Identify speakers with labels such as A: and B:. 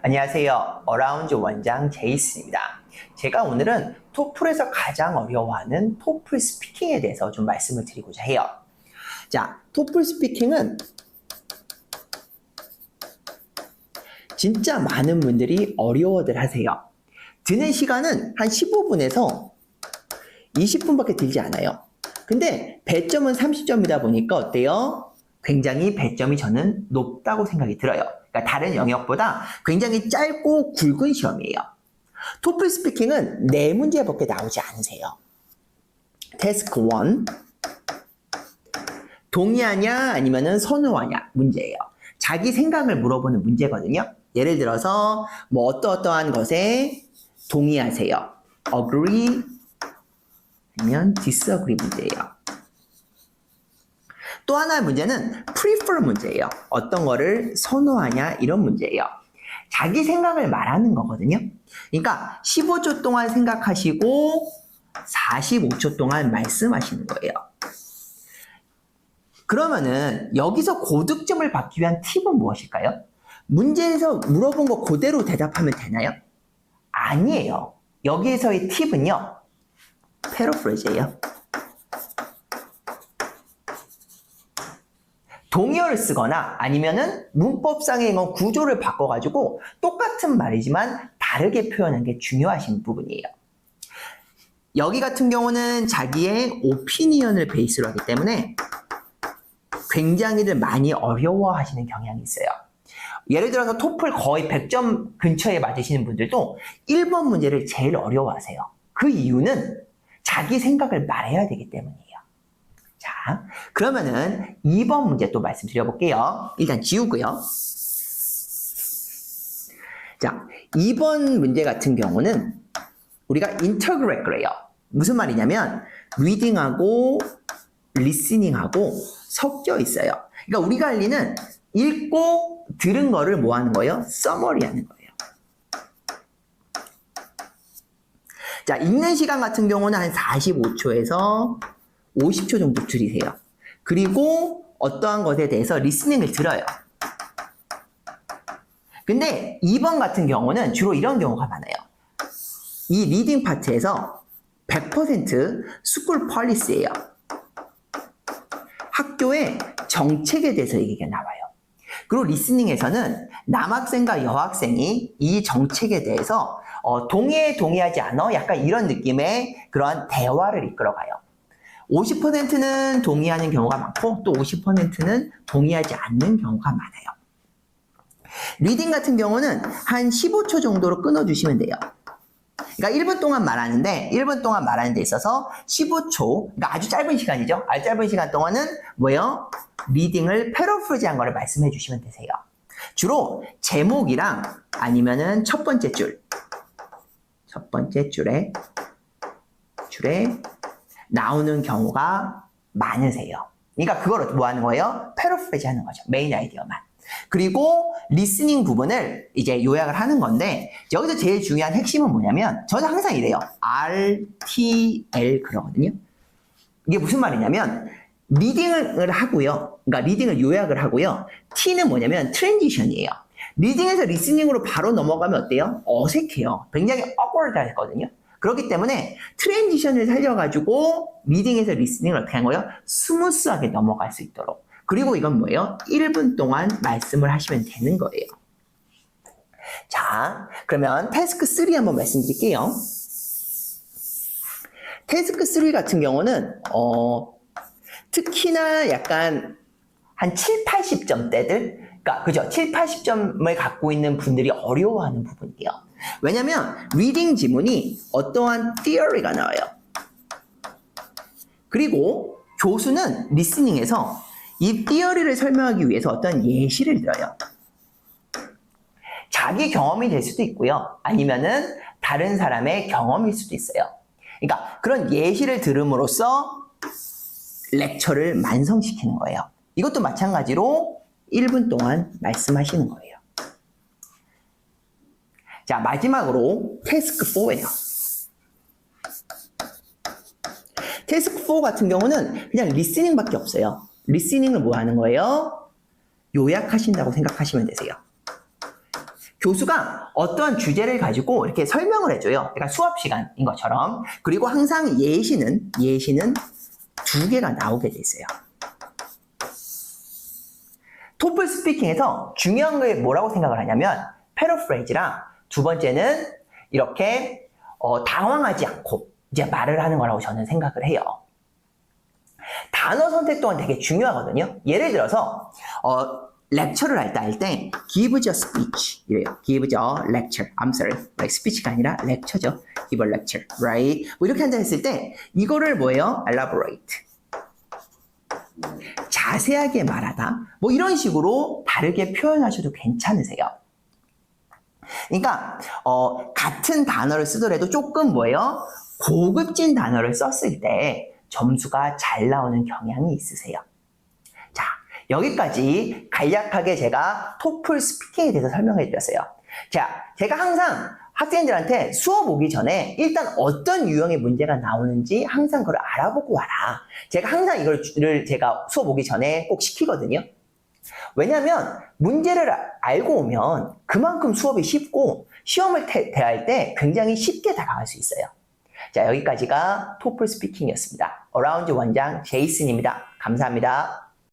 A: 안녕하세요. 어라운드 원장 제이스입니다. 제가 오늘은 토플에서 가장 어려워하는 토플 스피킹에 대해서 좀 말씀을 드리고자 해요. 자, 토플 스피킹은 진짜 많은 분들이 어려워들 하세요. 드는 시간은 한 15분에서 20분밖에 들지 않아요. 근데 배점은 30점이다 보니까 어때요? 굉장히 배점이 저는 높다고 생각이 들어요. 그러니까 다른 영역보다 굉장히 짧고 굵은 시험이에요. 토플 스피킹은 4문제밖에 나오지 않으세요. 태스크 1 동의하냐 아니면 선호하냐 문제예요. 자기 생각을 물어보는 문제거든요. 예를 들어서 뭐 어떠한 것에 동의하세요. agree 아니면 disagree 문제예요. 또 하나의 문제는 prefer 문제예요. 어떤 거를 선호하냐 이런 문제예요. 자기 생각을 말하는 거거든요. 그러니까 15초 동안 생각하시고 45초 동안 말씀하시는 거예요. 그러면은 여기서 고득점을 받기 위한 팁은 무엇일까요? 문제에서 물어본 거 그대로 대답하면 되나요? 아니에요. 여기에서의 팁은요. 패러프레이즈예요. 동의어를 쓰거나 아니면은 문법상의 구조를 바꿔가지고 똑같은 말이지만 다르게 표현하는 게 중요하신 부분이에요. 여기 같은 경우는 자기의 오피니언을 베이스로 하기 때문에 굉장히들 많이 어려워하시는 경향이 있어요. 예를 들어서 토플 거의 100점 근처에 맞으시는 분들도 1번 문제를 제일 어려워하세요. 그 이유는 자기 생각을 말해야 되기 때문이에요. 자, 그러면은 2번 문제 또 말씀드려볼게요. 일단 지우고요. 자, 2번 문제 같은 경우는 우리가 인터그레이트 그래요. 무슨 말이냐면 리딩하고 리스닝하고 섞여 있어요. 그러니까 우리가 할 일은 읽고 들은 거를 뭐 하는 거예요? 서머리 하는 거예요. 자, 읽는 시간 같은 경우는 한 45초에서 50초 정도 줄이세요. 그리고 어떠한 것에 대해서 리스닝을 들어요. 근데 2번 같은 경우는 주로 이런 경우가 많아요. 이 리딩 파트에서 100% 스쿨 폴리시예요. 학교의 정책에 대해서 얘기가 나와요. 그리고 리스닝에서는 남학생과 여학생이 이 정책에 대해서 동의하지 않아? 약간 이런 느낌의 그런 대화를 이끌어가요. 50%는 동의하는 경우가 많고 또 50%는 동의하지 않는 경우가 많아요. 리딩 같은 경우는 한 15초 정도로 끊어주시면 돼요. 그러니까 1분 동안 말하는데 1분 동안 말하는 데 있어서 15초, 그러니까 아주 짧은 시간이죠. 아주 짧은 시간 동안은 뭐예요? 리딩을 패러프리즈한 거를 말씀해 주시면 되세요. 주로 제목이랑 아니면은 첫 번째 줄에 나오는 경우가 많으세요. 그러니까 그걸 뭐 하는 거예요? 패러프레이즈 하는 거죠. 메인 아이디어만. 그리고 리스닝 부분을 이제 요약을 하는 건데 여기서 제일 중요한 핵심은 뭐냐면 저는 항상 이래요. RTL 그러거든요. 이게 무슨 말이냐면 리딩을 하고요. 그러니까 리딩을 요약을 하고요. T는 뭐냐면 트랜지션이에요. 리딩에서 리스닝으로 바로 넘어가면 어때요? 어색해요. 굉장히 awkward하거든요. 그렇기 때문에 트랜지션을 살려가지고 리딩에서 리스닝을 어떻게 한 거예요? 스무스하게 넘어갈 수 있도록. 그리고 이건 뭐예요? 1분 동안 말씀을 하시면 되는 거예요. 자, 그러면 태스크 3 한번 말씀드릴게요. 태스크 3 같은 경우는 특히나 약간 한 7, 80점대들 그러니까 그죠? 7, 80점을 갖고 있는 분들이 어려워하는 부분이에요. 왜냐면 리딩 지문이 어떠한 theory가 나와요. 그리고 교수는 리스닝에서 이 theory를 설명하기 위해서 어떤 예시를 들어요. 자기 경험이 될 수도 있고요. 아니면은 다른 사람의 경험일 수도 있어요. 그러니까 그런 예시를 들음으로써 렉처를 완성시키는 거예요. 이것도 마찬가지로 1분 동안 말씀하시는 거예요. 자, 마지막으로 태스크 4예요. 태스크 4 같은 경우는 그냥 리스닝밖에 없어요. 리스닝을 뭐 하는 거예요? 요약하신다고 생각하시면 되세요. 교수가 어떠한 주제를 가지고 이렇게 설명을 해줘요. 그러니까 수업 시간인 것처럼. 그리고 항상 예시는 두 개가 나오게 돼 있어요. 토플 스피킹에서 중요한 게 뭐라고 생각을 하냐면 패러프레이즈랑 두 번째는 이렇게 당황하지 않고 이제 말을 하는 거라고 저는 생각을 해요. 단어 선택 또한 되게 중요하거든요. 예를 들어서 렉처를 할 때 give a speech 이래요. give a lecture. I'm sorry. like speech가 아니라 lecture죠. give a lecture. right? 뭐 이렇게 한다 했을 때 이거를 뭐예요? elaborate. 자세하게 말하다. 뭐 이런 식으로 다르게 표현하셔도 괜찮으세요. 그러니까 같은 단어를 쓰더라도 조금 뭐예요? 고급진 단어를 썼을 때 점수가 잘 나오는 경향이 있으세요. 자, 여기까지 간략하게 제가 토플 스피킹에 대해서 설명해 드렸어요. 자, 제가 항상 학생들한테 수업 오기 전에 일단 어떤 유형의 문제가 나오는지 항상 그걸 알아보고 와라. 제가 항상 이걸 제가 수업 오기 전에 꼭 시키거든요. 왜냐하면 문제를 알고 오면 그만큼 수업이 쉽고 시험을 대할 때 굉장히 쉽게 다가갈 수 있어요. 자, 여기까지가 토플 스피킹이었습니다. 어라운드 원장 제이슨입니다. 감사합니다.